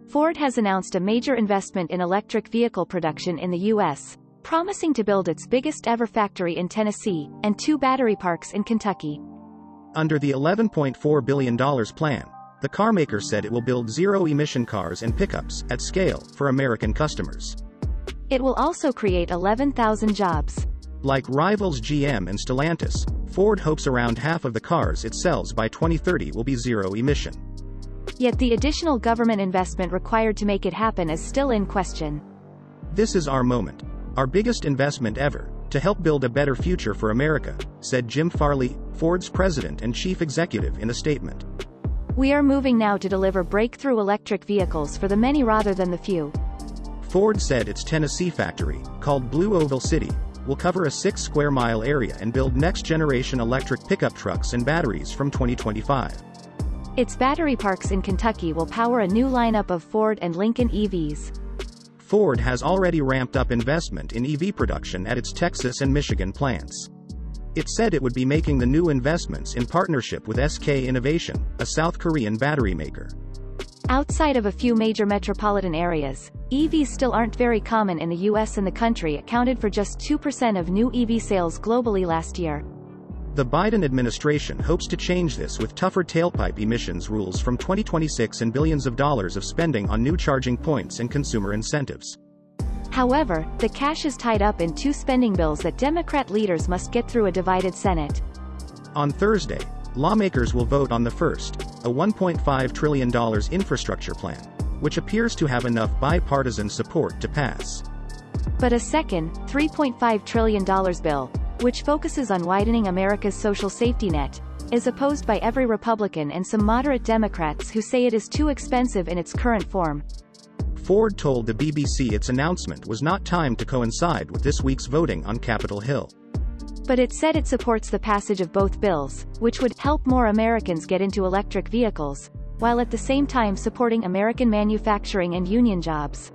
Ford has announced a major investment in electric vehicle production in the U.S., promising to build its biggest ever factory in Tennessee, and 2 battery parks in Kentucky. Under the $11.4 billion plan, the carmaker said it will build zero-emission cars and pickups at scale for American customers. It will also create 11,000 jobs. Like rivals GM and Stellantis, Ford hopes around half of the cars it sells by 2030 will be zero-emission. Yet the additional government investment required to make it happen is still in question. "This is our moment. Our biggest investment ever, to help build a better future for America," said Jim Farley, Ford's president and chief executive in a statement. "We are moving now to deliver breakthrough electric vehicles for the many rather than the few." Ford said its Tennessee factory, called Blue Oval City, will cover a 6-square-mile area and build next-generation electric pickup trucks and batteries from 2025. Its battery parks in Kentucky will power a new lineup of Ford and Lincoln EVs. Ford has already ramped up investment in EV production at its Texas and Michigan plants. It said it would be making the new investments in partnership with SK Innovation, a South Korean battery maker. Outside of a few major metropolitan areas, EVs still aren't very common in the US, and the country accounted for just 2% of new EV sales globally last year. The Biden administration hopes to change this with tougher tailpipe emissions rules from 2026 and billions of dollars of spending on new charging points and consumer incentives. However, the cash is tied up in 2 spending bills that Democrat leaders must get through a divided Senate. On Thursday, lawmakers will vote on the first, a $1.5 trillion infrastructure plan, which appears to have enough bipartisan support to pass. But a second, $3.5 trillion bill, which focuses on widening America's social safety net, is opposed by every Republican and some moderate Democrats who say it is too expensive in its current form. Ford told the BBC its announcement was not timed to coincide with this week's voting on Capitol Hill. But it said it supports the passage of both bills, which would help more Americans get into electric vehicles, while at the same time supporting American manufacturing and union jobs.